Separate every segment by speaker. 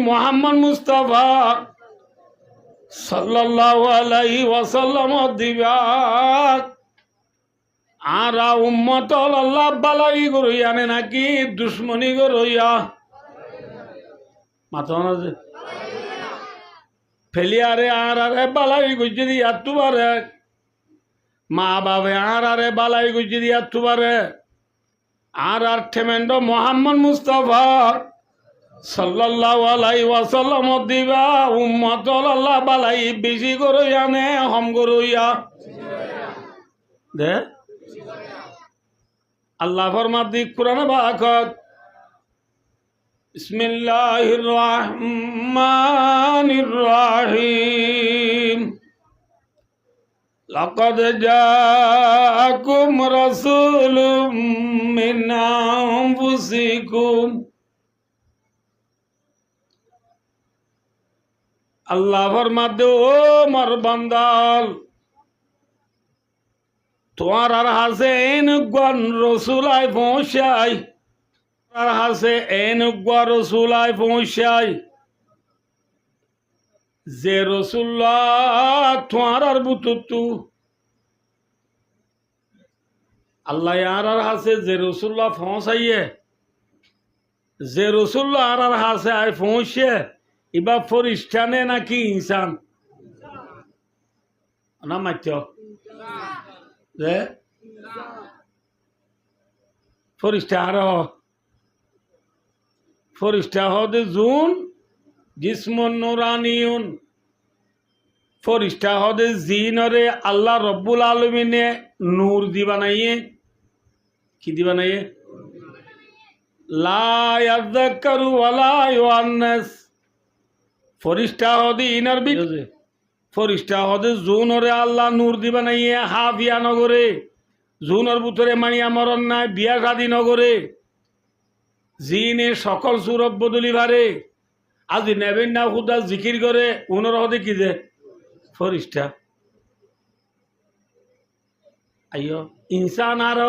Speaker 1: মোহাম্মদ মুস্তাফা সাল্লাল্লাহু আলাইহি ওয়াসাল্লাম দিবা আরা উম্মত আল্লাহ বালাই গরইয়া নে নাকি দুশ্মনী গরইয়া মাথা না যে ফেলিয়ারে আরে বালাই গুজি দিয়া তুবারে মা বাবা আরে বালাই গুজি দিয়া তুবারে আর ঠেমেন্ড মোহাম্মদ মুস্তাফা সাল্লাল্লাহু আলাইহি ওয়াসাল্লাম দিবা উম্মত আল্লাহ বালাই বেশি গরইয়া নে হম গরইয়া দে আল্লাহ ফরমাদি কুরআন বাকত বিসমিল্লাহির রহমানির রহিম লাকাদ জাআকুম রাসূলুম মিন আনফুসিকুম আল্লাহ ফরমাদে ও মোর বান্দাল তোমার আর হাসে এনুগান রসুলাই পৌঁছাই আর হাসে এনুগা রসুলাই পৌঁছাই যে রসুল্লাহ তোমার আর বুতুতু আল্লাহ আর হাসে যে রসুল্লাহ পৌঁছাইয়ে যে রসুল্লাহ আর হাসে আয় পৌঁছে এবা ফরিস্তানে নাকি ইনসান না মাত্য যে ফরিস্তা হদে জুন জিসমন নুরানিউন ফরিস্তা হদে জিনরে আল্লাহ রব্বুল আলমিনে নূর দি বানাইয়ে কি দি বানাইয়ে লা ইয়াযাক্কারু ওয়ালা ইউআন্নাস ফরিস্তা হদে ইনার বিজে ফরিস্তা হদে জুনরে আল্লাহ নূর দি বানাইয়ে হাফিয়া নগরে জুনের ভিতরে মানিয়া মরণ নাই বিয়া শাদী নগরে জিনে সকল সুরত বদলি ভারে আজি নেবেন না খুদা জিকির করে উনর হদে কি যে ফরিস্তা আইয় ইনসান আর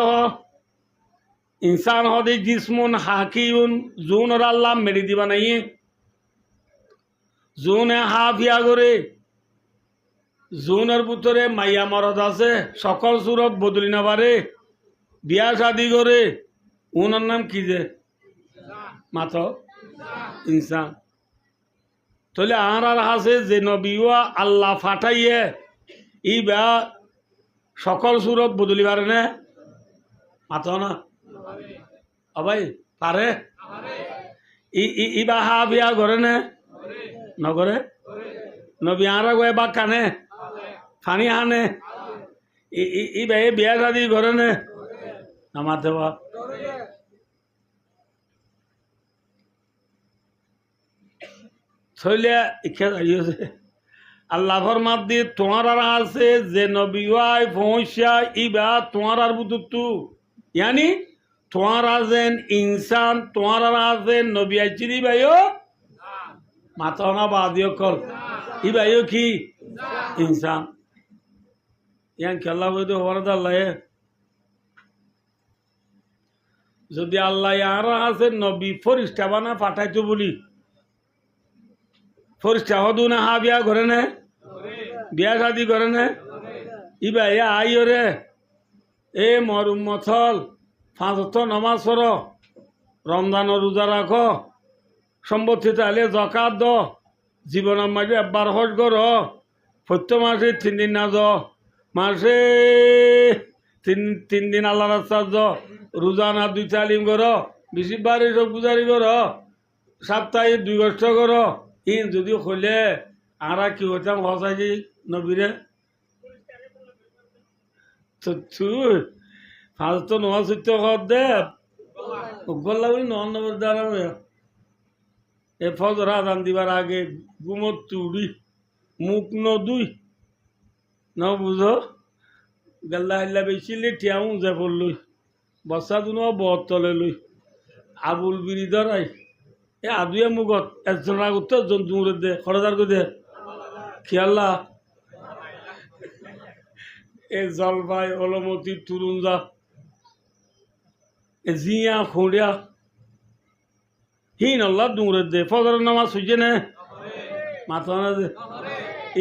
Speaker 1: ইনসান হদে জিসমুন হাকিউন জুনর আল্লাহ মেরি দি বানাইয়ে জুনে হাফিয়া করে জুনের ভিতরে মাইয়া মরদ আছে সকল সুরত বদলি না পারে বিয়া শাদী করে উনার নাম কি যে মাত ইনসান তাহলে আর হাসে যে নবীওয়া আল্লাহ ফাটাইয়ে ই বা সকল সুরত বদলি পারে না মাত না ভাই পারে ইবা হা বিয়া করে না নগরে নবী আর গয়ে বা কানে ফানি হানে ই ভাই বিয়া শাদী করে নে নামাতে বা থইলে ইচ্ছা দাঁড়িয়েছে আল্লাহ ফরমাত দিয়ে তোমার আর আছে যে নবী আয় পৌঁছা ইবা তোমার আর বুতুতু ইয়ানি তোমার আছেন ইনসান তোমার আর আছেন নবী আইচিনি ভাইও মাথা না বাদিও কল ই ভাইও কি ইনসান ইয়ান খেলা বইতে হওয়ার আল্লাহ যদি আল্লাহ আর আছে নবী ফরিস্তা বানা পাঠাইতো বলি ফরিস্তা হদু না হা বিয়া করে নে বিয়া শাদী করে নে ই ভাই আইও রে এ মরুম মথল 5 ওয়াক্ত নামাজ পড়ো রমজান রোজা রাখো সম্পত্তি তাহলে জাকাত দ জীবনের মাঝে একবার হজ করো প্রত্যেক মাসে 3 দিন না যাও মাসে তিন দিন আল্লাহ রাস্তা যাও রোজা না 2 তালিম করো 20 বারে সব গুজারি করো সপ্তাহে 2 কষ্ট করো ইন যদি হলে আরা কি হইতাম হসাই নবীরে তো তুই ফালতু তো নোয়া সত্য কর দে গল্লা বলি নবর দ্বারা এ ফজর আদান দিবার আগে গুমত তুড়ি মুখ নদুই ন বুঝো গল্লা হিল্লা বেশিলে ঠিয়াও যে পড়লই বসা দুনো বত তলে লই আবুল বিড়ি ধরাই এ আদুয়ে মুগত একজন আগত একজন দূরে দে খরচার করে দে খেয়াল্লা এ জলপাই অলমতি তুরুঞ্জা এ জিয়া খোঁড়িয়া হিন আল্লাহ দূরে দে ফজর নামাজ হইছে না মাথা না যে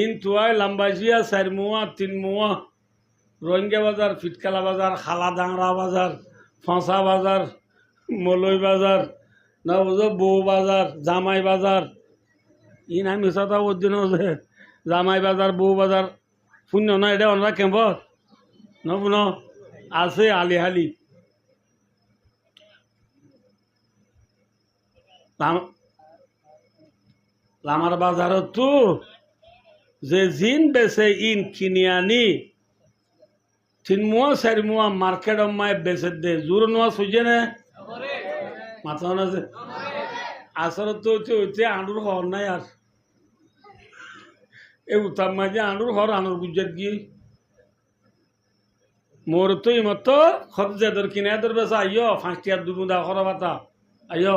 Speaker 1: ইন তুয়াই লাম্বাইজিয়া 4 মুয়া 3 মুয়া রোহিঙ্গা বাজার ফিটকালা বাজার খালা ডাংরা বাজার ফসা বাজার মলই বাজার না বুঝো বউ বাজার জামাই বাজার ইন আমি সাথে ওর জন্য জামাই বাজার বউ বাজার শূন্য না এটা অনরা কেম্পর নবুন আছে আলিহালি লামার বাজারত তো যে জিন বেছে ইন কিনি আনি 3 মুয়া 4 মুয়া মার্কেট মায় বেছে দে জোর নোয়া সুজে না মাথা না যে আসলে তো হচ্ছে আঁডুর হর নাই আর এই উত্তাপ মাঝে আঁডুর হর আনুর গুজরাট গিয়ে মোর তো ইমত খরজাদর কিনাদর বেসা আইয় 5 টিয়ার দুগুদা খরা বাতা আইয়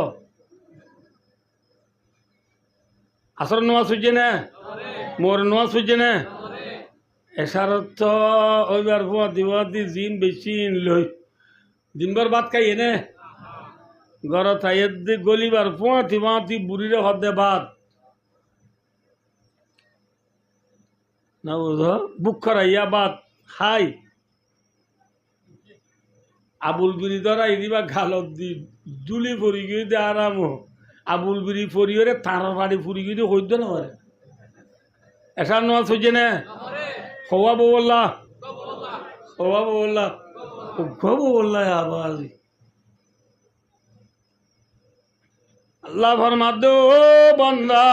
Speaker 1: আসর নোয়া সুজে না মোর নোয়া সুজে না এসারত ওইবার ফুয়া দিবাদি জিন বেশি লই দিনবার বাদ খাই এনে ঘর থাইয়ের দি গলিবার ফুয়াতি ফুয়াতি বুড়িরে হদে বাদ না বুঝো বুক করাইয়া বাদ হাই আবুল বিড়ি ধরা ইদিবা গালত দি জুলি পরি গিয়ে দে আরাম আবুল বিড়ি পরিয়ে তাঁর বাড়ি ফুরি গিয়ে হইত না পারে এসার নোয়া সুজে না হওয়া বল্লা হওয়া বল্লা গব বল্লা আবাজ আল্লাহ ফরমাদ ও বন্দা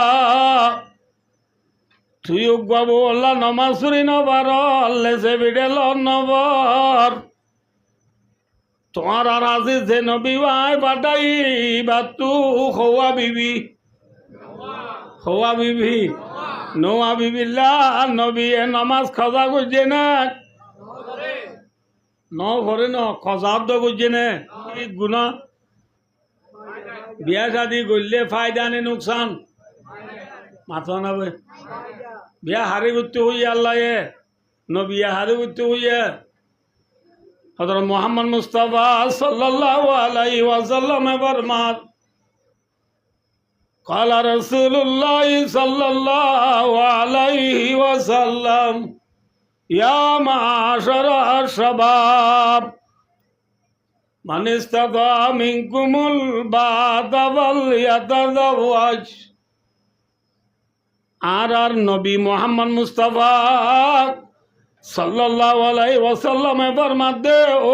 Speaker 1: তুই গব বল্লা নমাজ সুরি নবার আল্লে সে বিডেল নবর তোমার আর আজি যে নবী ভাই বাটাই বা তু হওয়া বিবি হওয়া বিবি নোয়া বিবিল্লা নবী এ নমাজ খজা গুজে না ন ভরে ন খজাব তো গুজে না গুনা বিয়া শাদি করলে ফায়দা নে নুকসান মাথা না বিয়া হারি করতে হইয়া আল্লাহ নবী হারি করতে হইয়া হযরত মুহাম্মদ মুস্তাফা সাল্লাল্লাহু আলাইহি ওয়াসাল্লাম ফরমান قال رسول الله صلى الله عليه وسلم يا معاشر الشباب من استطاع منكم الباءة فليتزوج আর নবী মুহাম্মদ মুস্তাফা সাল্লাল্লাহু আলাইহি ওয়াসাল্লাম ফরমাতে ও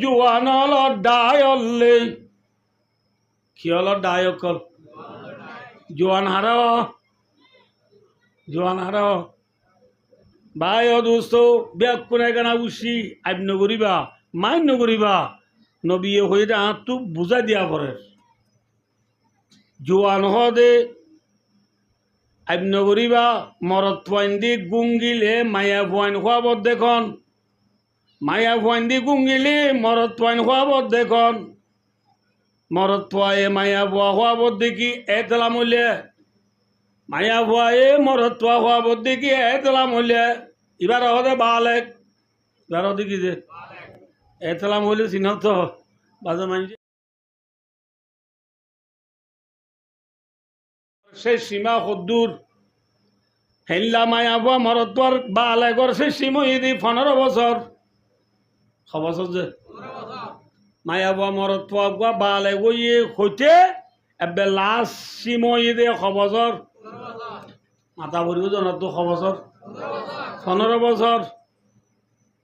Speaker 1: জওয়ান হলো ডায়লে কি হলো ডায়কল জোয়ান হারাও ভাই ও দোস্ত ব্যাগ কোনে গানা উসি আইব নগরিবা মাইন নগরিবা নবী হয়ে তো বুঝাই দিয়া পরে জোয়ান হদে আইব নগরিবা মরত পয়েন্দি গুঙ্গিলে মায়া পয়েন খোয়াবত দেখুন মায়া পয়েন্দি গুঙ্গিলে মরত পয়েন খোয়াবত দেখুন মরত পোয়ায়ে মায়া বুয়া হওয়া বদ্ধি কি এতলা মূল্য মায়া বুয়ায়ে মরত পোয়া হওয়া বদ্ধি কি এতলা মূল্য এবার হদে বালেক এবার হদে কি যে এতলা মূল্য চিহ্নত বাজে মানছে সে সীমা সদ্দূর হেল্লা মায়া বুয়া মরত পোয়ার বালেকর সে সীমা ইদি 15 বছর 6 বছর যে মায়া বুয়া মরত পোয়া গুয়া বালে গিয়ে হইতে এবে লাশ সিমই দে 6 বছর মাথা ভরিও জানাত 6 বছর 15 বছর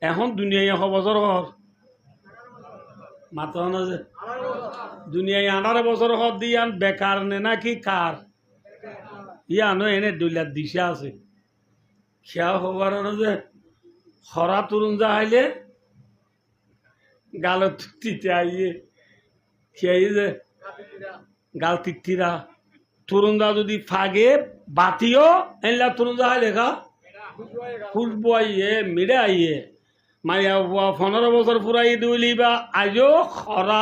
Speaker 1: এখন দুনিয়ায় 6 বছর হর মাথা না যে দুনিয়ায় 18 বছর হর দিয়ান বেকার নে নাকি কার ইয়ানো এনে 2 লাখ দিশা আছে খেয়া হবার না যে খরা তরুণ যা হাইলে গাল তিতে আইয়ে খেয়ে যে গাল তিতিরা তরুণদা যদি ফাগে বাতিও এনলা তরুণদা হয় লেখা খুশবু আইয়ে মিড়ে আইয়ে মাইয়া 15 বছর পুরাই দিলি বা আজও খরা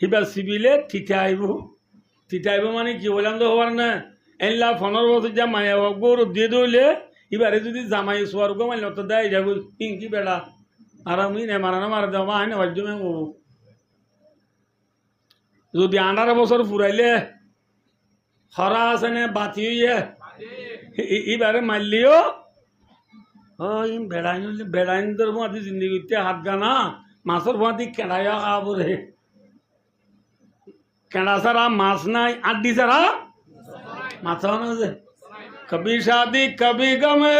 Speaker 1: হিবা সিবিলে তিতে আইব মানে কি বললাম তো হবার না এনলা 15 বছর যা মাইয়া গরু দিয়ে দিলে এবারে যদি জামাই সোয়ার গো মাইল তো দেয় যাবো পিঙ্কি বেড়া আর আমি নে মারা না মারা দেওয়া হয় না বাজ্য মে যদি 18 বছর ফুরাইলে হরা আছে নে বাতি হইয়ে এবারে মারলিও বেড়াইন তোর ফাঁতি জিন্দিগিতে হাত গানা মাছের ফাঁতি কেড়াইয়া খাবো রে কেড়া ছাড়া মাছ নাই আড্ডি ছাড়া মাছ না যে कभी शादी कभी गमे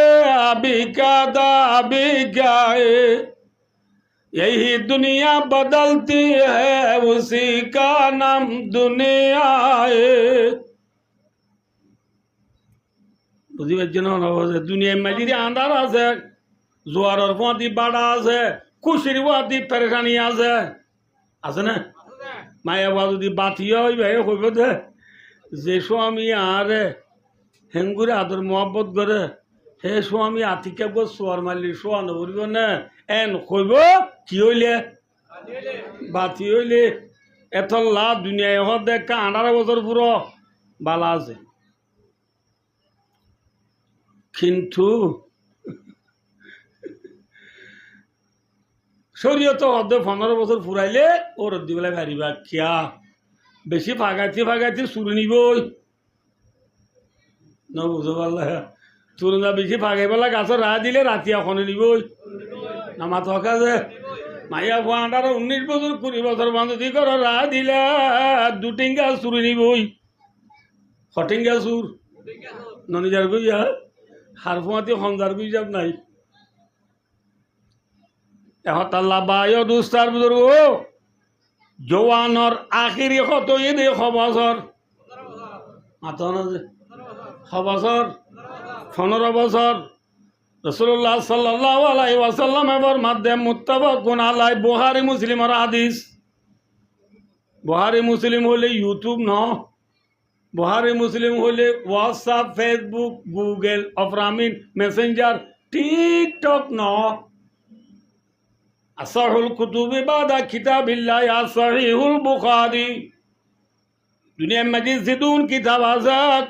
Speaker 1: अभी क्या दा अभी क्या है यही दुनिया बदलती है उसी का नाम दुनिया है বুঝি পারছি না দুনিয়ায় মাঝিরে আন্ধার আছে জোয়ারের ফাঁতি বাড়া আছে খুশির ফাঁতি পেরেশানি আছে আছে না মায়া বা যদি বাতিও হইবে হইব দে যে স্বামী আরে হেঙ্গুরে আদর মহব্বত করে হে স্বামী আতিকে গো সোয়ার মারলি সোয়া নবরিব না এন কইব কি হইলে বাতি হইলে এত লাভ দুনিয়ায় হদ দেখা 18 বছর পুরো বালা আছে কিন্তু শরীয়ত হদ 15 বছর ফুরাইলে ওর দিবেলা গাড়িবা কিয়া বেশি ফাগাইতে চুরি নিবই ন বুঝো পারলা চুরুন্দা বেশি ফাগাই পেলা গাছের রাহ দিলে রাতি এখনে নিবই না মাথা কাজে মাইয়া 18 19 বছর 20 বছর বান্ধবী করো রাহ দিলে দুটিঙ্গা চুরি নিবই হটিঙ্গা চুর ননিজার গইয়া হার ফুয়াতি হমদার গুই যাব নাই এহতাল্লা বায় দুস্তার বুজুর্গ জওয়ানর আখিরি কত ঈদে খবসর মাথা না যে খবসর 15 বছর রাসূলুল্লাহ সাল্লাল্লাহু আলাইহি ওয়াসাল্লাম এর মাধ্যমে মুত্তাফাকুন আলাই বুখারী মুসলিমের হাদিস বুখারী মুসলিম হলে ইউটিউব ন বুখারী মুসলিম হলে হোয়াটসঅ্যাপ ফেসবুক গুগল অফরামিন মেসেঞ্জার টিকটক ন আসহুল কুতুবি বাদা কিতাবিল্লাহ সহিহুল বুখারী দুনিয়ার মাঝে জিদুন কিতাব আজাদ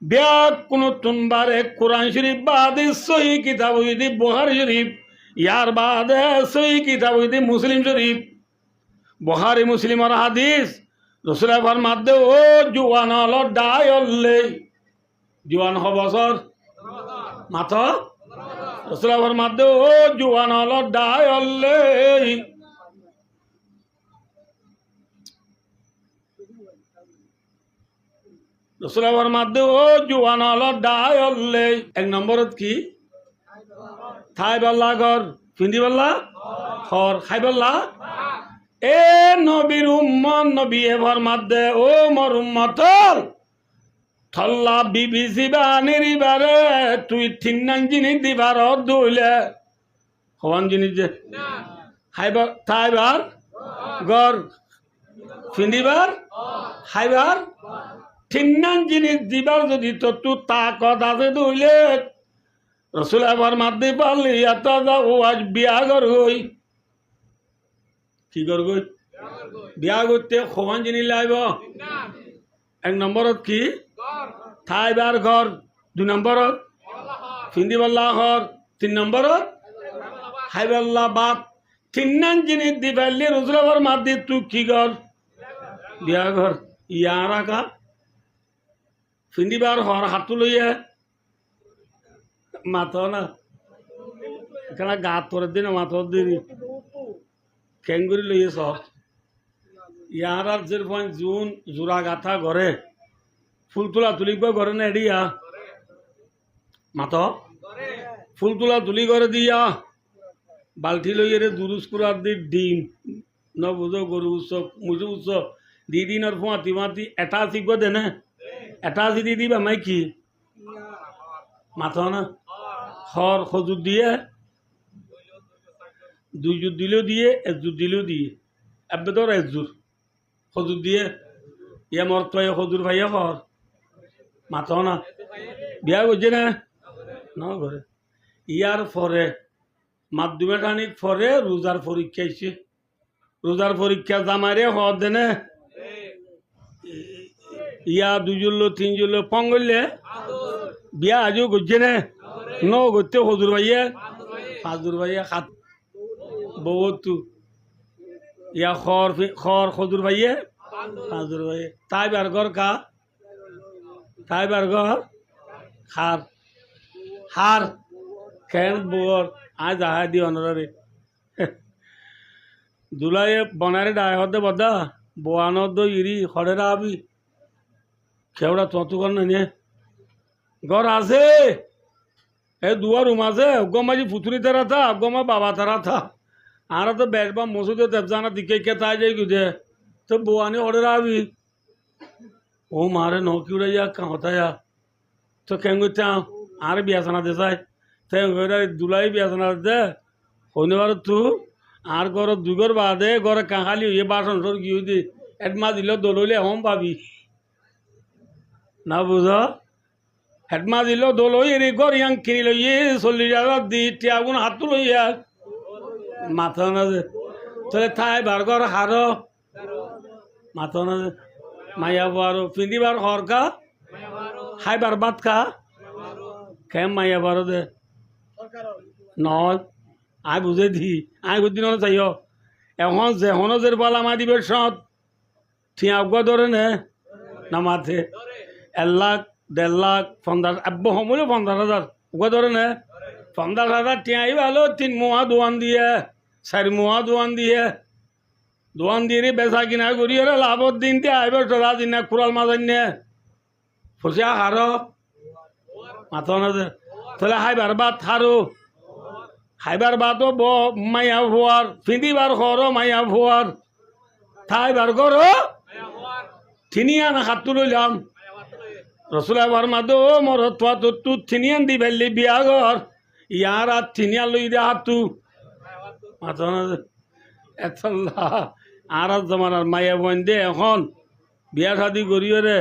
Speaker 1: ব্যাক কোন তুনবারে কোরআন শরীফ বাদে সহি কিতাব হইদি বুখারী শরীফ ইয়ার বাদে সহি কিতাব হইদি মুসলিম শরীফ বুখারী মুসলিমের হাদিস রসুলের ফরমাতে ও জুয়ান হল ডায়লে জুয়ান বছর মাথা রসুলের ফরমাতে ও জুয়ান হল ডায়লে রসুলের ফরমাতে ও জুয়ান হল ডায়লে 1 নম্বরত কি থাই বল্লা ঘর ফিন্দি বল্লা খর খাই বল্লা এ নবীর উম্মত নবী এবার মাদ্দে ও মর উম্মতল থল্লা বিবিসি বানির বারে তুই 3 জিনিস দিবার দইলে হওয়ান জিনিস যে খাইবার থাইবার গর ফিন্দিবার খাইবার 3 জিনিস দিবার যদি তো তু তাকত আছে দইলে রসুল এবার মাদ্দে পারলি এত ও আজ বিয়া কর হই কি করব বিয়া করতে খোয়ান জিনিস লাইব 1 নম্বরত কি থাইবার ঘর 2 নম্বরত ফিন্দিবাল্লা ঘর 3 নম্বরত হাইবাল্লা বাপ 3 জিনিস দি ফেললি রসুলের মাদ্দি তুই কি কর বিয়া ঘর ইয়ারা কা ফিন্দিবার ঘর হাতু লইয়া মাথা না এখানে গাত করে দিন মাথর দিদি খেঙ্গুরি লইয়ে সব ইয়ার আর যে জুন জোড়া গাথা ঘরে ফুল তোলা তুলি ঘরে না এডিয়া মাত ফুল তোলা তুলি ঘরে দিয়া বালতি লইয়ে রে দুরুস কুরার দি ডিম ন বুঝো গরু উৎসব মুজু উৎসব দিদিনের ফুঁয়াতি মাতি এটা শিখব দে না এটা দি দিবা মাই কি মাথ না খর খজুর দিয়ে 2 জুর দিলেও দিয়ে 1 জুর দিলেও দিয়ে এবে তোর 1 জুর খজুর দিয়ে ইয়ে মর তো খজুর ভাইয়া খর মাথ না বিয়া করছে না ঘরে ইয়ার পরে মাধ্যমিক টানিক পরে রোজার পরীক্ষা আইছে রোজার পরীক্ষা জামাইরে হর দেনে ইয়া 2 জুড়লো 3 জুড়লো পঙ্গলে বিয়া আজও করছে না ন করতে খজুর ভাইয়া 5 জুর ভাইয়া খাত বহুত ইয়া খর খজুর ভাইয়ে হাজুর ভাই তাই বার ঘর কা তাই বার ঘর হার হার কেন বোর আজ আহা দি অনরে দুলাই বনারে ডায় হতে বদা বোয়ানোর দো ইরি হরেরা আবি কেউড়া তত কর না নিয়ে ঘর আছে এ দুয়া রুম আছে গমাজি পুতুরি তারা থা গমা বাবা তারা থা আর তো বেশবা মসুদে দেবজানা দিকে কে তাই যাই গুজে তো বোয়ানি হরেরা আবি ও মারে নৌকি উড়ে যা কাঁতা তো কেন করতে আর বিয়াসনা দে চাই তাই দুলাই বিয়াসনা দে শনিবার তু আর ঘর দুগর বাদে ঘরে কাঁখালি হয়ে বাসন সর কি হইতে হেডমা দিল দললে হম পাবি না বুঝ হেডমা দিল দল এর ঘর ইয়াং কিনি লইয়ে 40,000 দি টিয়াগুন হাতু লইয়া মাথা না যে তাহলে থাই বার ঘর হার মাথা না যে মাইয়া বারো পিন্দিবার হরকা খাইবার ভাত খা কেম মাইয়া বারো দে নয় আই বুঝে দি আই বুঝি না চাইও এখন যে হনজের বলা মা দিবে সৎ ঠিয়া অজ্ঞা ধরে নে না মাথে 1,00,000 1,50,000 50 আব্বু হমলে 50,000 অজ্ঞা ধরে নে 50,000 টিয়াই ভালো 3 মুহা দোয়ান দিয়ে 4 মুহা দোয়ান দিয়ে বেচা কিনা করি লাভর দিন দিয়ে আইব তোরা দিন কুড়াল মাজান নে ফসিয়া হার মাথা না তাহলে হাইবার বাদ হারো খাইবার বাতো মাইয়া ভুয়ার ফিঁদিবার ঘর মাইয়া ভুয়ার খাইবার ঘর থিনিয়ান হাতু লইলাম রসুলা বার মাদো মর তু থিনিয়ান দি বেললি বিয়া ঘর ইয়ার আর থিনিয়া লই দে হাতু মাথা না এতল্লা আর জমানার মাইয়া বোন দে এখন বিয়া শাদি করিও রে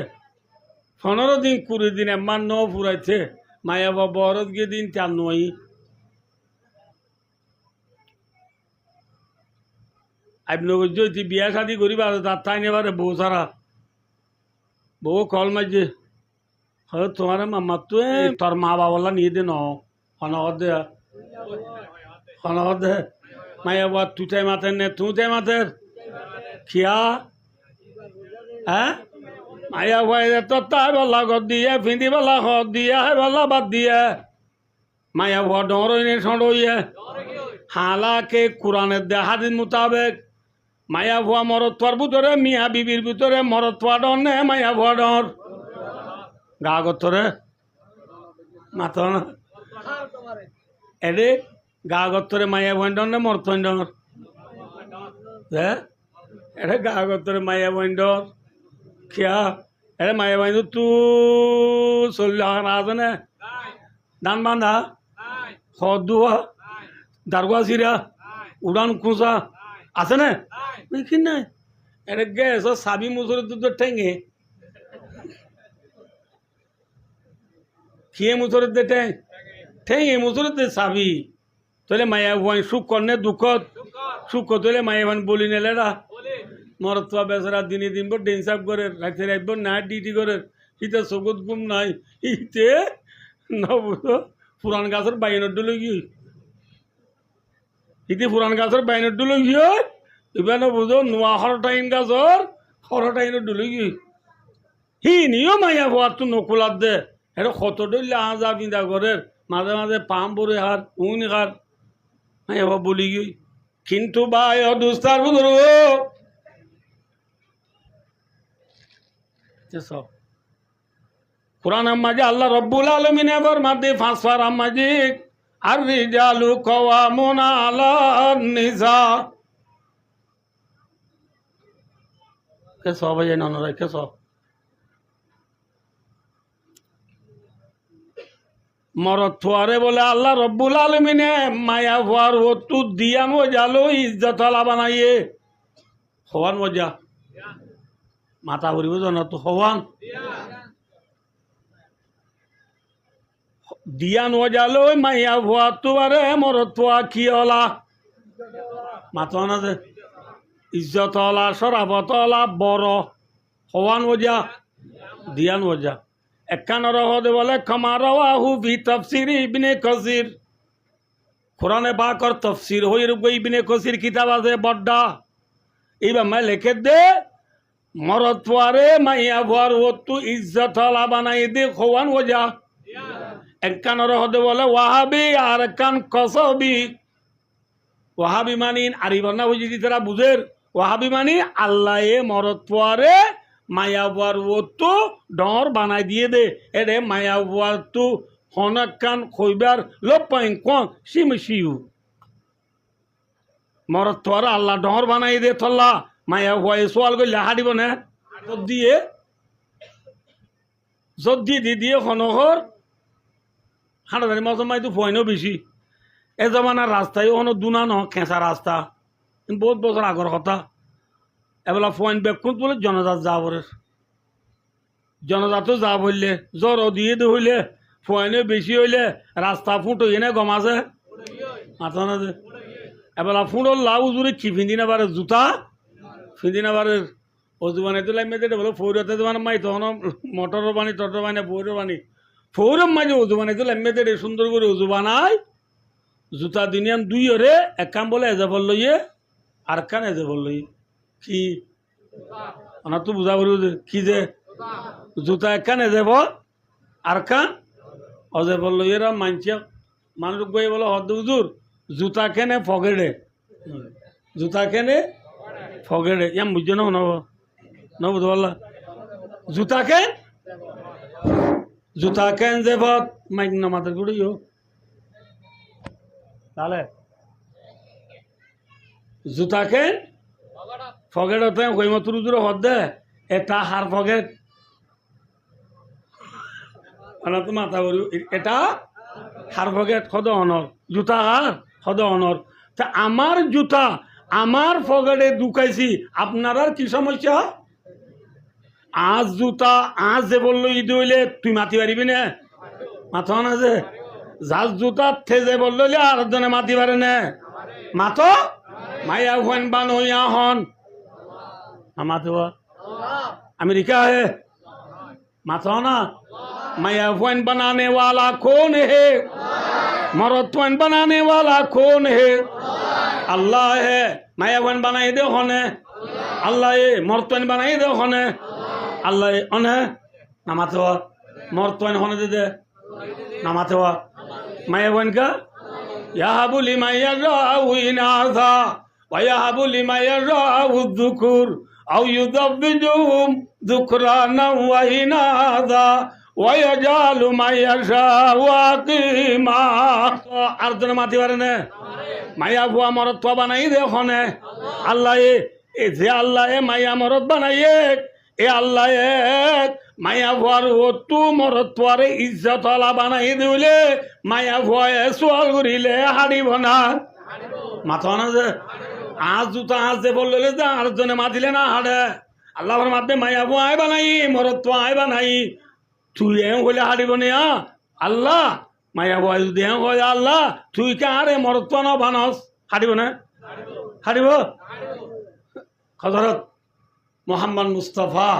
Speaker 1: 15 দিন 20 দিন এমান ন ফুরাইছে মাইয়া বা বরত গিয়ে দিন 4 নয় আপনার যদি বিয়া শাদি করিবা তার তাই নেবারে বউ সারা বউ কল মারছে হ্যাঁ তোমার মামা তো তোর মা বাবালা নিয়ে দে ননদ দে মাইয়া বাবা তুই চাই মাতের নে তুই চাই মাতের খিয়া হ্যাঁ মাইয়া ভাই তো তাই বলা ঘর দিয়ে ফিঁদি বলা ঘর দিয়ে হাই বলা বাদ দিয়ে মাইয়া ভুয়া ডর সড়ইয়ে হালাকে কোরআনের দে হাদিস মোতাবেক মায়া ভুয়া মরত্বার ভিতরে মিয়া বিবির ভিতরে মরত্বা ডর নে মায়া ভুয়া ডর গা গতরে মাথা না এরে গা গতরে মায়া ভুয়া ডর নে মরত্ব ডর হ্যাঁ এরে গা গতরে মায়া ভুয়া ডর খিয়া এরে মায়া ভাই তু 40 আছে নে দান বান্ধা হদ দুয়া দারগা সিরা উড়ান খুঁজা আছে না দেখি না এটা গ্যাস সাবি মুসুরের দুধ ঠেঙে খেয়ে মুসুরের দে ঠেঙে মুসুরের দে সাবি তাহলে মায়া ভাই সুখ করনে দুঃখত সুখ তোলে মায়া ভাই বলি নেলে না মরত্বা বেচারা দিনে দিন ডেন্সাপ করে রাখতে রাখবো না ডিউটি করে ইতে চকুত ঘুম নাই ইতে নবুঝো পুরান গাছের বাইনের ডুলে গিয়ে ইতি পুরান গাছের বাইনের ডুলে গিয়ে এবার বুঝো নোয়া হরটাইন গাছর হরটাইনের ডুলে গিয়ে হি নিও মাইয়া ভোয়ার তো নকুলার দে এটা কত ডলে আজা বিন্দা ঘরের মাঝে মাঝে পাম বরে হার উনি হার মাইয়া ভা বলি গিয়ে কিন্তু ভাই দুস্তার বুঝো সব কোরআন আম্মাজি আল্লাহ রব্বুল আলমিন এবার মাদি ফাঁসফার আম্মাজি আর রিজালু কাওয়ামুন আলা নিসা কে সব এই ননরা কে সব মরদ থুয়ারে বলে আল্লাহ রব্বুল আলমিনে মায়া ফুয়ার ও তু দিয়া মজালো ইজ্জত আলা বানাইয়ে হওয়ান মজা মাথা ভরিব জানা তো হওয়ান দিয়া নজালো মাইয়া ভুয়া তোবারে মরদ ফুয়া কি হলা মাথা না যে ইজ্জত হলা সরাবত হলা বড় হওয়ান মজা দিয়ান মজা একখান রহদে বলে খমারাহু ফি তাফসির ইবনে কাসির কোরআনে পাকর তফসির হই ইবনে কাসির কিতাব আছে বড়া এইবার মা লিখে দে মরত পরে মাইয়া ভর ওতু ইজ্জত হলা বানাই দে খোয়ান ওজা একখানের হদে বলে ওয়াহাবি আর একখান কসবি ওয়াহাবি মানি আরিবার না বুঝি তারা বুঝের ওয়াহাবি মানি আল্লাহ এ মরত পরে মায়া বুয়ার ওতু ডর বানাই দিয়ে দে এরে মায়া বুয়ার তু হনকান খইবার লোপাইং কং সিম সিউ মরত পরে আল্লাহ ডর বানাই দে থল্লা মায়া বুয়া সোয়াল গই হাঁটিব না দিয়ে যদি দিয়ে হনহর হাঁটাদারি মজা মাই তো ফয়নও বেশি এ জমানার রাস্তায় হনো দুনা ন খেঁচা রাস্তা বহুত বছর আগর কথা এবেলা ফয়েন বেকুন বলে জনজাত যা বলে জনজাতও যা বললে জ্বর দিয়ে দে হইলে ফয়েনে বেশি হইলে রাস্তা ফুটো এনে গমাছে মাথা না যে এবেলা ফুটোর লাউ জুড়ে কি ফিন্দি না পারে জুতা ফিন্দি না পারে অজু বানাইতে লাইমে দে বলে ফৌরতে মানে মাই তখন মটরের বানি টটর বানি ফৌরের বানি ফৌরম মাঝে অজু বানাইতে লাইমে দে সুন্দর করে অজু বানাই জুতা দিনিয়ান দুই ওরে এক কাম বলে এজাবল লইয়ে আর কান এজাবল লই কি আমার তো বুঝা পারি কি যে জুতা এক কান এজাব আর কান অজাবল লইয়ে মানছে মানুষ গিয়ে বলে হদ হুজুর জুতা কেনে ফগেড়ে জুতা কেনে ফগেড়ে ইয়াম বুঝছো না নব ন বুঝতে পারলা জুতা কেন যে ভত মাইক না মাথার গুড়ি তাহলে জুতা কেন ফগেট হতে কৈমতুর জুড়ে হদ দে এটা হার ফগেট তো মাথা করি এটা হার ফগেট সদ অনর জুতা হার সদ অনর তা আমার জুতা আমার ফগেটে ঢুকাইছি আপনার আর কি সমস্যা আজ জুতা আজ যে বললো ঈদ হইলে তুই মাতি পারিবি না মাথা না যে যার জুতা থে যে বললো আর জনে মাতি পারে না মাতো মাইয়া হুয়েন বান হইয়া হন মাতো अमेरिका है माथा ना माया वन बनाने वाला कौन है मरत्वन बनाने वाला कौन है अल्लाह है माया वन बनाई दे होने अल्लाह है मरत्वन बनाई दे होने अल्लाह है उन्हें नमातो मरत्वन होने दे नमातो माया वन का याबुली माया राउइनाथा वयाबुली माया राउद्दुकुर أو يذبذهم ذكرانا وإناثا ويجعل ما يشاء عقيما আরেকজন মাতি পারে না মায়া ভুয়া মরদ তো বানাই দে ওখানে আল্লাহ এ যে আল্লাহ এ মায়া মরদ বানাইয়ে এ আল্লাহ মায়া ভুয়ার তু মরদ তোয়ারে ইজ্জত আলা বানাই দিলে মায়া ভুয়া সোয়াল করিলে হারিব না মাথা না যে আজ জুতা আজ যে বললে যে আরেকজনে মাতিলে না হাড়ে আল্লাহর মাধ্যমে মায়া বু আয় বানাই মরত তো আয় বানাই তুই এ হইলে হারিব না আল্লাহ মায়া বু যদি এ হয় আল্লাহ তুই কে আরে মরত তো না বানস হারিব না হারিব হযরত মোহাম্মদ মুস্তাফা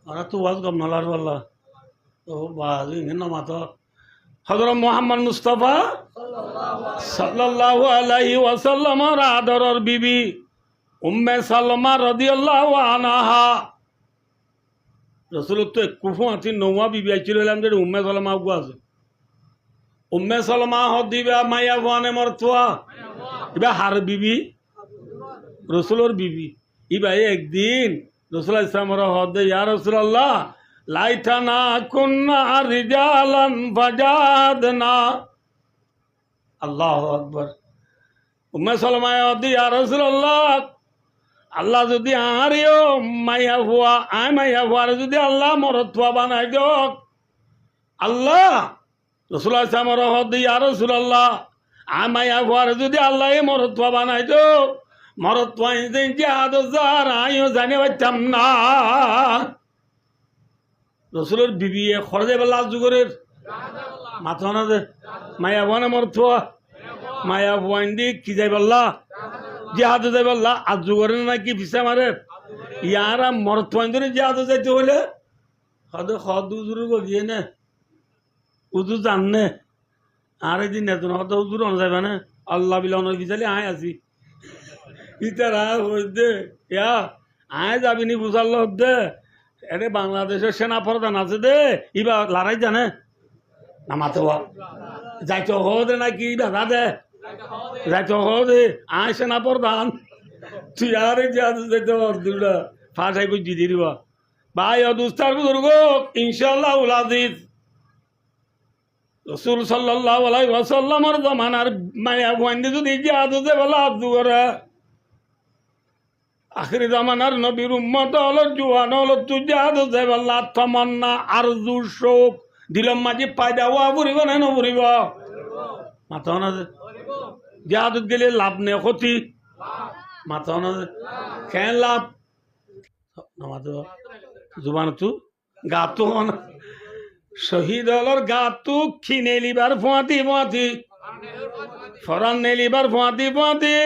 Speaker 1: ওরা তো ওয়াজ গম নলার আল্লাহ ও বাজ ইন মাতো হযরত মোহাম্মদ মুস্তাফা সাল্লাল্লাহু আলাইহি ওয়াসাল্লামের আদরের বিবি উম্মে সালমা রাদিয়াল্লাহু আনহা রাসূল তো কুফাতি নওয়া বিবি আইছিল আমাদের উম্মে সালমা গো আছে উম্মে সালমা হদিবা মায়া ওয়ানে মরতোয়া ইবা হার বিবি রাসূলের বিবি ইবা একদিন রাসূল ইসলামের হদে ইয়া রাসূলুল্লাহ লাইতানা কুন্না রিজালান ফাজাদনা আল্লাহু আকবার উম্মে সালমা হদি ইয়া রাসূলুল্লাহ আল্লাহ যদি আরিও মায়া হুয়া আই মায়া হুয়ার যদি আল্লাহ মরতোয়া বানাই দিও আল্লাহ রাসূল ইসলামের হদি ইয়া রাসূলুল্লাহ আই মায়া হুয়ার যদি আল্লাহ মরতোয়া বানাই দিও মরতোয়া যে জিহাদ জার আইও জানে পাইতাম না রসুলের বিবি খরচে বেলা যুগরের মাথা না যে মায়া বোনে মরতোয়া মায়া বোন দি কি যাই বললা জিহাদ যাই বললা আজ যুগরের নাকি ভিসা মারে ইয়ারা মরতোয়া ধরে জিহাদ যাইতে হইলে হদে হদ উজুর গিয়ে নে উজু জাননে আর এদিন এত হদ উজুর অন যাবে না আল্লাহ বিলা অনেক বিচালে আয় আছি ইতারা হইতে ইয়া আয় যাবিনি বুঝাল দে এরে বাংলাদেশের সেনা প্রধান আছে দে ইবা লড়াই জানে না মাতো যাইতে হদে নাকি দাদা দে যাইতে হদে আয় সেনা প্রধান তুই আর যাইতে দুটা ফাঁসাই বুঝি দিবা ভাই অদুস্তার বুজুর্গ ইনশাআল্লাহ উলাদিস রসুল সাল্লাল্লাহু আলাইহি ওয়াসাল্লামের জামানার মায়া গোয়েন্দে যদি জিহাদ দে বলা দুরা আখিরি জামানার নবীর উম্মত হলো জুয়ান হলো তু জিহাদ দে বলা তামান্না আরজু শোক দিলম মাঝে পায়দা হওয়া পড়িব না নপড়িব মাথা না জিহাদ গেলে লাভ নেই ক্ষতি মাথা না কেন লাভ জুবান তু গাতো না শহীদ হলর গাতু খিনে লিবার ফোঁয়াতি ফোঁয়াতি ফরান নে লিবার ফোঁয়াতি ফোঁয়াতি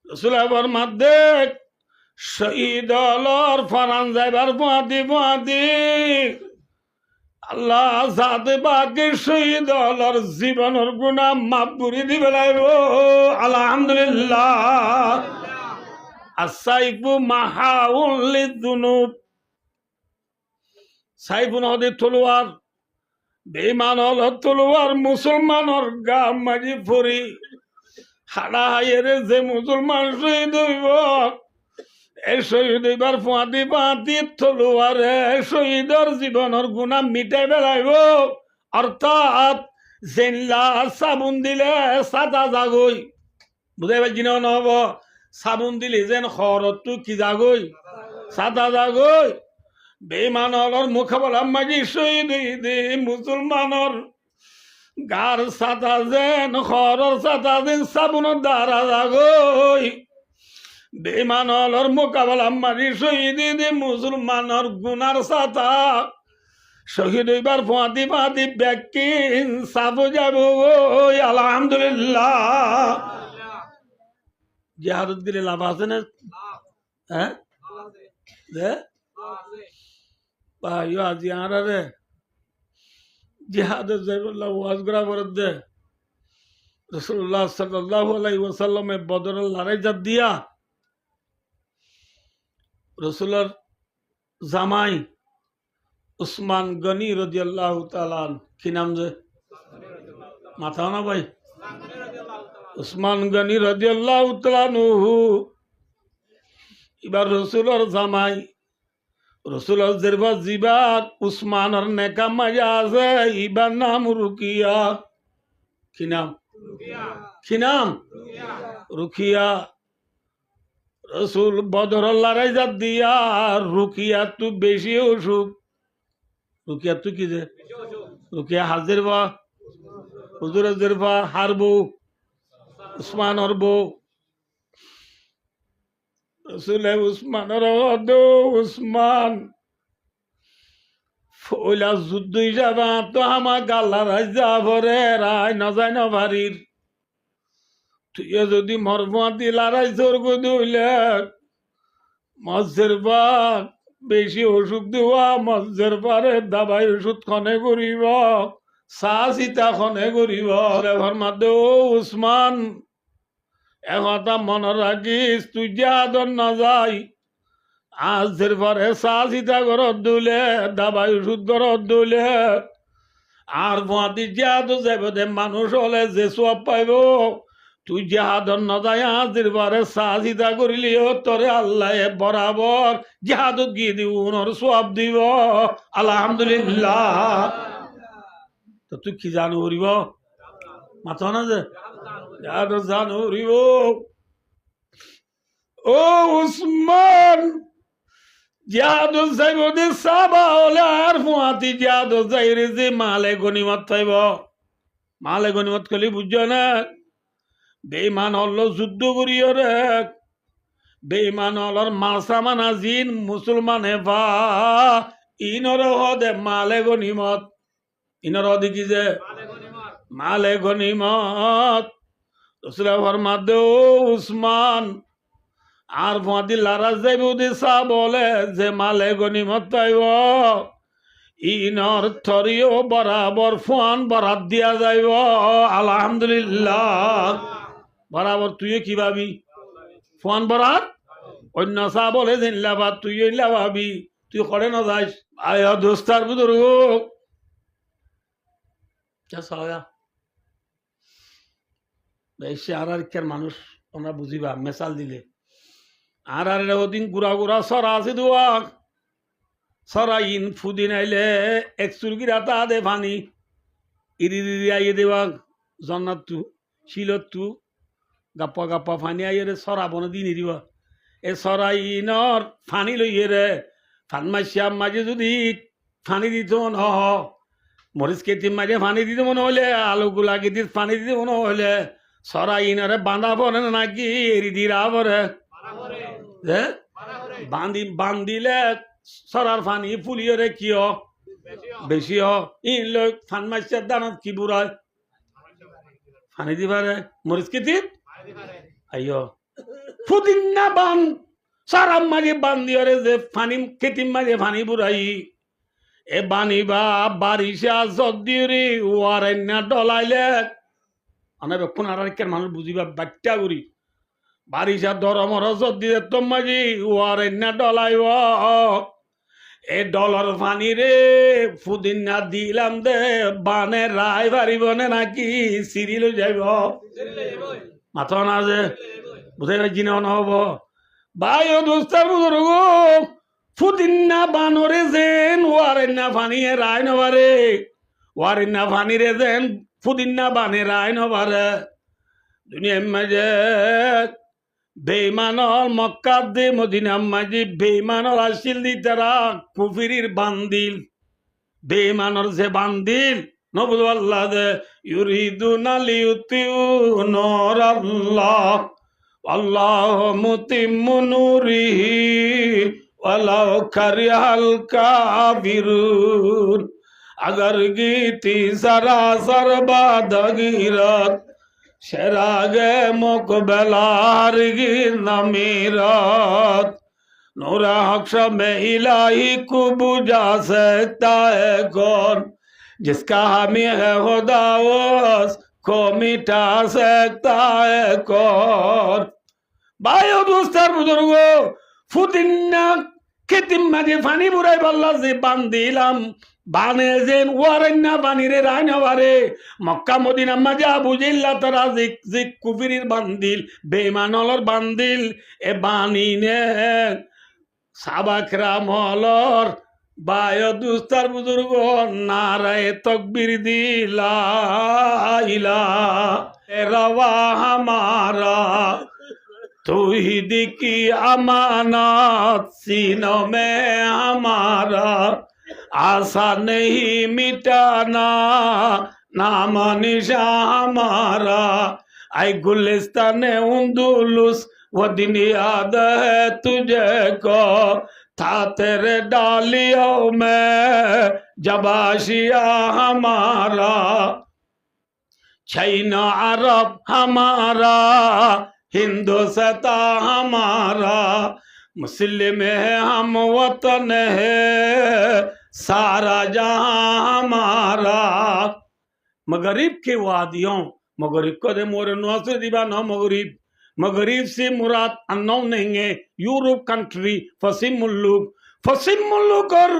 Speaker 1: রসুলাবার মধ্যে শহীদ হলর ফরান যাইবার ফোঁয়াতি ফোঁয়াতি আল্লাহ সাথে বাকি শহীদ হলর জীবনের গুণা মাপ করে দিবে লাগব আলহামদুলিল্লাহ আসাইফু মাহাউল লিযুনুব সাইফুন হদে তলোয়ার বেঈমান হল তলোয়ার মুসলমানের গা মাঝি ফরি হাড়া হাইয়েরে যে মুসলমান শহীদ হইব এই শহীদ হইবার ফাঁতি ফাঁতি তলোয়ারে শহীদের জীবনের গুণা মিটাই বেলাইব অর্থাৎ জেনলা সাবুন দিলে সাদা জাগই বুঝাই পারছি না নহব সাবুন দিলে যেন খরতটো কি জাগই সাদা জাগই বেঈমানর মুখাবলা মাঝি শহীদ দে মুসলমানর গার সাতা যেন খরর সাতা যেন সাবুনের দ্বারা জাগই বেঈমানর মোকাবেলা মাঝি শহীদ দে মুসলমানর গুনার সাতা শহীদ হইবার ফাঁতি ফাঁতি ব্যাকি সাবু যাব আলহামদুলিল্লাহ জিহাদত গেলে লাভ আছে না হ্যাঁ ভাইও আজি আরে জিহাদ যাইবুল্লাহ ওয়াজ করা বরদ দে রাসূলুল্লাহ সাল্লাল্লাহু আলাইহি ওয়াসাল্লামে বদরের লড়াই জাত দিয়া রাসূলের জামাই উসমান গনি রাদিয়াল্লাহু তাআলা কি নাম যে মাথা না ভাই উসমান গনি রাদিয়াল্লাহু তাআলা এবার রাসূলের জামাই রসুলের জেরবা জিবার উসমানের নেকা মাজা আছে ইবার নাম রুকিয়া কি নাম রুকিয়া রসুল বদরের লড়াই জাত দিয়া রুকিয়া তু বেশি অসুখ রুকিয়া তু কি যে রুকিয়া হাজির বা হুজুরের জেরবা হারবো উসমানের বউ রসুলে উসমানের উসমান ফইলা যুদ্ধ হিসাবে তো আমার গাল্লা রাজা ভরে রায় না যায় না বাড়ির তুই যদি মরমাতি লড়াই স্বর্গ দিলে মজ্জের বাঘ বেশি ওষুধ দেওয়া মজ্জের পারে দাবাই ওষুধ খনে করিব চা চিতা খনে করিব ঘর মাদে উসমান একটা মনে রাখিস তুই জিহাদত না যাই আজের পরে চা চিতা ঘরত দিলে দাবাই ওষুধ ঘরত দিলে আর মাতি জিহাদ যাইব দে মানুষ হলে যে সব পাইব তুই জিহাদত না যাই আজের পরে চা চিতা করিলিও তোরে আল্লাহ বরাবর জিহাদত গিয়ে দিব ওর সব দিব আলহামদুলিল্লাহ তো তুই কি জানো করিব মাথা না যে জানো রিব ও উসমান জিহাদ যাইব দে সাবা হলে আর ফুয়াতি জিহাদ যাইরে যে মালে গনিমত পাইব মালে গনিমত কলি বুঝছ না বেঈমান হল যুদ্ধ করিও রে বেঈমান হলর মাসামান আজিন মুসলমান হেফা ইনর হদে মালে গনিমত ইনর হদে কি যে মালে গনিমত রসুল ফরমাদে ও উসমান আর ফাঁদি লারা যাইব দিশা বলে যে মালে গনিমত পাইব ইনর থরিও বরাবর ফোন বরাত দিয়া যাইব আলহামদুলিল্লাহ বরাবর তুই কি ভাবি ফোন বরাত অন্য চা বলে যেন লাভা তুই লাভাবি তুই করে না যাস আয়া দোস্তার বুজুর্গ বেশি আর মানুষ আমরা বুঝিবা মেসাল দিলে আর ওদিন গুড়া গুড়া সরা আছে দোয়া সরা ইন ফুদিন আইলে এক চুরগিরা তা দে পানি ইরি আইয়ে দেওয়া জন্নাত তু শিলত তু গাপ্পা গাপ্পা ফানি আইয়ে রে সরা বনে দিন দিবা এ সরা ইনর ফানি লইয়ে রে ফান মাসিয়াম মাঝে যদি ফানি দিত মনে হ মরিচ কেটি মাঝে ফানি দিতে মনে হলে আলু গুলা কেটি ফানি দিতে মনে হলে সরা ইনরে বাঁধা পড়ে নাকি এরি দিরা পরে বান্ধিলে সরার ফানি ফুলিয়ে রে কিয় বেশি ইন লোক ফান মাসিয়ার দানত কি বুড়ায় ফানি দিবারে মরিচ কেটি আইয় ফুদিন বান সারাম মাঝে বান্ধিয়রে যে ফানি কেটিম মাঝে ফানি বুড়াই এ বানিবা বারিশা জদ্দিরে ওয়ারেন্না ডলাইলে আনাবে কোন আরেকের মানুষ বুঝিবা বাট্টা করি বারিশা দরমর জদ্দিরে তোম মাঝি ওয়ারেন্না ডলাইব এ ডলার ফানি রে ফুদিন দিলাম দে বানে রায় পারিব নাকি সিরিল যাইব মাথা না যে বুঝাই পাইছি না নহব ভাই ও দোস্তার বুজুর্গ ফুদিন্না বানরে যেন ওয়ারেন্না ফানিয়ে রায় নবারে ওয়ারেন্না ফানিরে যেন ফুদিন্না বানে রায় নবারে দুনিয়ার মাঝে বেইমানল মক্কার দে মদিনার মাঝে বেইমানল আসিল দি তারা কুফিরির বান্দিল বেইমানর যে বান্দিল নবুল আল্লাহ দে ইউরিদুনা লিউতিউ নূর আল্লাহ আল্লাহু মুতিম্মু নূরিহি ওয়ালাউ কারিহাল কাফিরুন अगर गीती सरासर बादगीरत शेरागे मुकबलार गी नमीरत नूरा हक्ष में इलाही को बुझा सकता है कौन जिसका हामी है खुदा को मिटा सकता है कौन भाइयों दोस्तों बुजुर्गों ফুদিন্না খেতিম মাঝে ফানি বুড়াই বললা যে বান্দিলাম বানে যেন ওয়ারেন্না বানিরে রাইনবারে মক্কা মদিনা মাঝে আবু জিল্লা তারা যে কুফিরির বান্দিল বেঈমানলর বান্দিল এ বানিনে সাবাকরা মলর বায় দুস্তার বুজুর্গ নারায়ে তকবীর দিলা ইলা রওয়া হামারা तौहीद की अमानत सीनों में हमारा आशा नहीं मिटाना नाम निशा हमारा आई गुलिस्तान उंदुलुस वो दिन याद है तुझे को था तेरे डालियों में जब आशिया हमारा चाइना अरब हमारा हिंदुस्ता हमारा मुस्लिम है हम वतन है सारा जहां हमारा मगरिब के वादियों मगरिब को दे मोरे नौसे दिबा न मगरिब मगरिब से मुराद अननोन नहीं है यूरोप कंट्री फसीम मुल्लुक और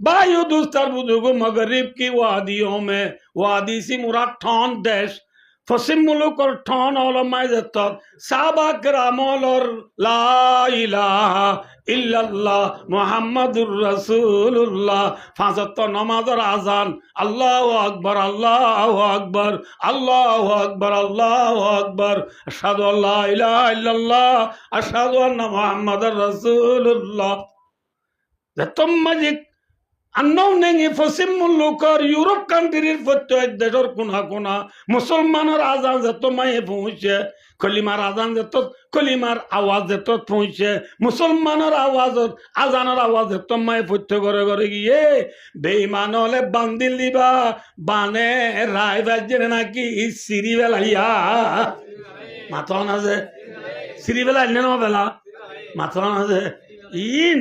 Speaker 1: बायो दोस्तार बुजुर्गो मगरिब की वादियों में वादी से मुराद ठौन देश फसिम मुलुक और ठौन ओलमाए जत्तर साहबा करामोल और ला इलाहा इल्लल्लाह मुहम्मदुर रसूलुल्लाह फाजत नमाज और आजान अल्लाहु अकबर अल्लाहु अकबर अल्लाहु अकबर अल्लाहु अकबर अशहदु अल्ला इलाहा इल्लल्लाह अशहदु अन्ना मुहम्मदुर रसूलुल्लाह जत्तम मजिद अन्नौनेंगे फसिम मुल्लुकर यूरोप कंट्रीर फत्तोय देशर कोना कोना मुसलमानर आजान जतो माये पहुंचे कलिमार आजान जतो कलिमार आवाज जतो पहुंचे मुसलमानर आवाज आजानर आवाज जतो माये फत्तो करे करे गিয়ে बेईमान হলে বান্দিল দিবা বানে রায় বাজে নাকি সিরি বেলাইয়া মাথা না যে সিরি বেলা নেনো বেলা মাথা না যে ইন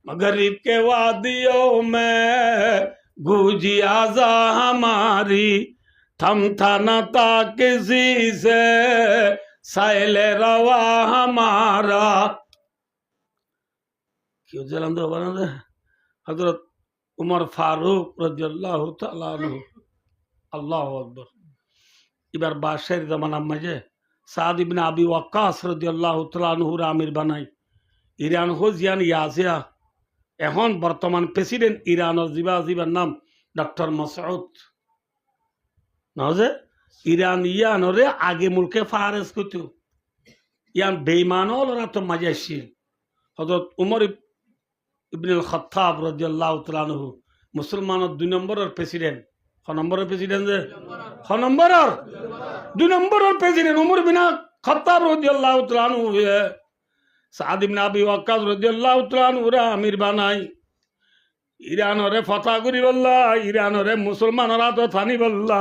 Speaker 1: मगरिब के वादियों में गूंजी आजा हमारी थम था न था किसी से साइल रवा हमारा কেউ জানান তো বানাতে হযরত উমর ফারুক রাদিয়াল্লাহু তাআলা আনহু আল্লাহু আকবার এবার বাদশাহের জামানার মাঝে সাদ ইবনে আবি ওয়াক্কাস রাদিয়াল্লাহু তাআলা আনহু আমির বানাই ইরান হোজিয়ান ইয়াজিয়া এখন বর্তমান প্রেসিডেন্ট ইরানের জিবার নাম ডক্টর মাসউদ নজে ইরান ইয়ানরে আগে মুলকে ফারেস কইতো ইয়ান বেঈমানল ওরা তো মাঝে আসছিল হযরত উমর ইবনুল খাত্তাব রাদিয়াল্লাহু তাআলা আনহু মুসলমানের 2 নম্বরের প্রেসিডেন্ট ক নম্বরের প্রেসিডেন্ট যে ক নম্বরের 2 নম্বরের প্রেসিডেন্ট উমর বিন খাত্তাব রাদিয়াল্লাহু তাআলা আনহু সাদ ইবনে আবি ওয়াক্কাস রাদিয়াল্লাহু তাআলা আনহু আমির বানাই ইরানরে ফতা করি বললা ইরানরে মুসলমানরা তো থানি বললা